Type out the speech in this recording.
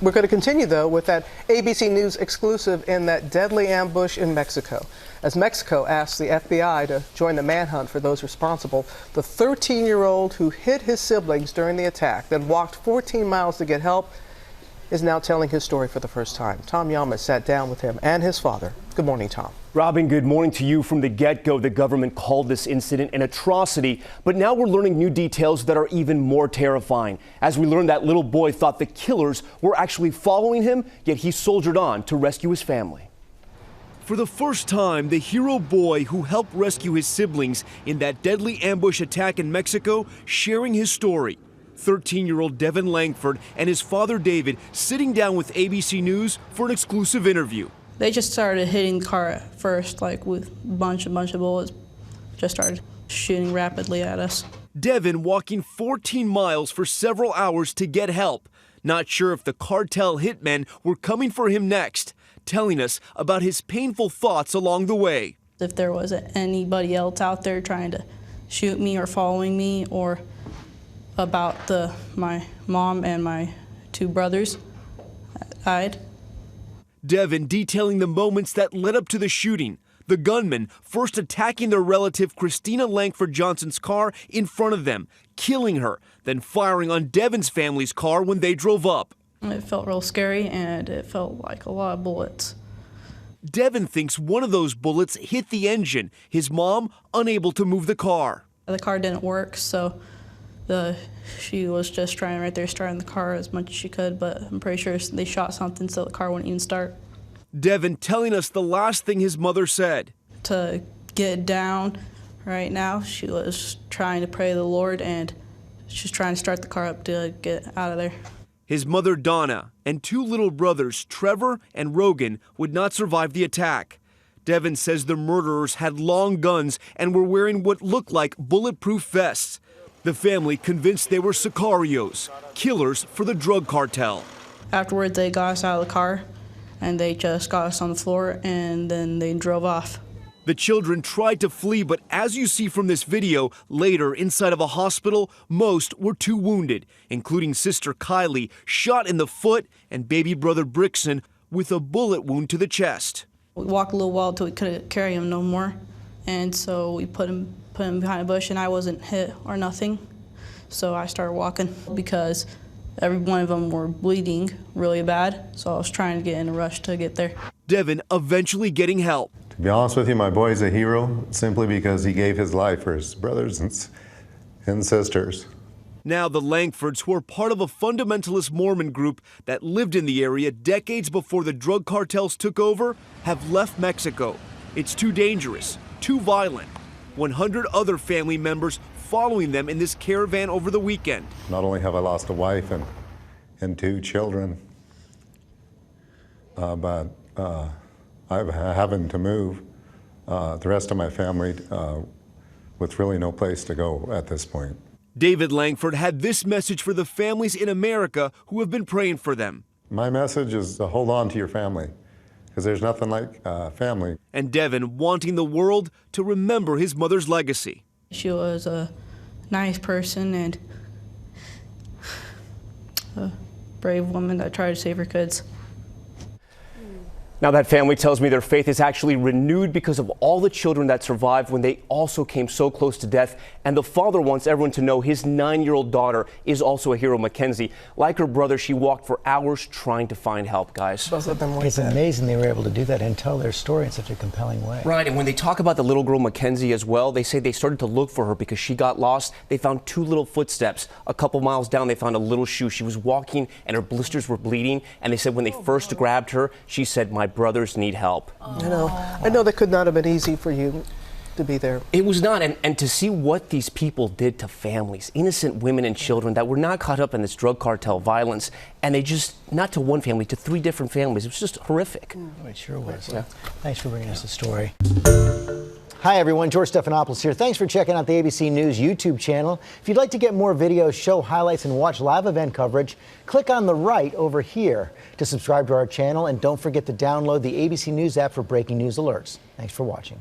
We're going to continue, though, with that ABC News exclusive in that deadly ambush in Mexico. As Mexico asks the FBI to join the manhunt for those responsible, the 13-year-old who hit his siblings during the attack, then walked 14 miles to get help, is now telling his story for the first time. Tom Yamas sat down with him and his father. Good morning, Tom. Robin, good morning to you. From the get-go, the government called this incident an atrocity, but now we're learning new details that are even more terrifying. As we learned, that little boy thought the killers were actually following him, yet he soldiered on to rescue his family. For the first time, the hero boy who helped rescue his siblings in that deadly ambush attack in Mexico sharing his story. 13-year-old Devin Langford and his father David sitting down with ABC News for an exclusive interview. They just started hitting the car at first, like with a bunch of bullets. Just started shooting rapidly at us. Devin walking 14 miles for several hours to get help. Not sure if the cartel hitmen were coming for him next. Telling us about his painful thoughts along the way. If there wasn't anybody else out there trying to shoot me or following me, or about my mom and my two brothers that died. Devin detailing the moments that led up to the shooting. The gunman first attacking their relative Christina Langford Johnson's car in front of them, killing her, then firing on Devin's family's car when they drove up. It felt real scary, and it felt like a lot of bullets. Devin thinks one of those bullets hit the engine, his mom unable to move the car. The car didn't work, so she was just trying right there, starting the car as much as she could, but I'm pretty sure they shot something so the car wouldn't even start. Devin telling us the last thing his mother said. To get down right now, she was trying to pray to the Lord, and she's trying to start the car up to get out of there. His mother Donna and two little brothers, Trevor and Rogan, would not survive the attack. Devin says the murderers had long guns and were wearing what looked like bulletproof vests. The family convinced they were sicarios, killers for the drug cartel. Afterwards, they got us out of the car, and they just got us on the floor, and then they drove off. The children tried to flee, but as you see from this video, later inside of a hospital, most were too wounded, including sister Kylie, shot in the foot, and baby brother Brixon with a bullet wound to the chest. We walked a little while until we couldn't carry him no more, and so we put him behind a bush, and I wasn't hit or nothing. So I started walking because every one of them were bleeding really bad, so I was trying to get in a rush to get there. Devin eventually getting help. To be honest with you, my boy's a hero simply because he gave his life for his brothers and sisters. Now the Langfords, who are part of a fundamentalist Mormon group that lived in the area decades before the drug cartels took over, have left Mexico. It's too dangerous, too violent. 100 other family members following them in this caravan over the weekend. Not only have I lost a wife and two children, but I'm having to move the rest of my family with really no place to go at this point. David Langford had this message for the families in America who have been praying for them. My message is to hold on to your family, because there's nothing like family. And Devin wanting the world to remember his mother's legacy. She was a nice person and a brave woman that tried to save her kids. Now that family tells me their faith is actually renewed because of all the children that survived when they also came so close to death. And the father wants everyone to know his 9-year-old daughter is also a hero, Mackenzie. Like her brother, she walked for hours trying to find help, guys. It's amazing they were able to do that and tell their story in such a compelling way. Right, and when they talk about the little girl Mackenzie as well, they say they started to look for her because she got lost. They found 2 little footsteps. A couple miles down, they found a little shoe. She was walking and her blisters were bleeding. And they said when they first grabbed her, she said, "My brothers need help." I know that could not have been easy for you to be there. It was not, and to see what these people did to families, innocent women and children that were not caught up in this drug cartel violence, and they just, not to one family, to 3 different families. It was just horrific. Oh, it sure was. Yeah. Thanks for bringing us the story. Hi, everyone. George Stephanopoulos here. Thanks for checking out the ABC News YouTube channel. If you'd like to get more videos, show highlights, and watch live event coverage, click on the right over here to subscribe to our channel. And don't forget to download the ABC News app for breaking news alerts. Thanks for watching.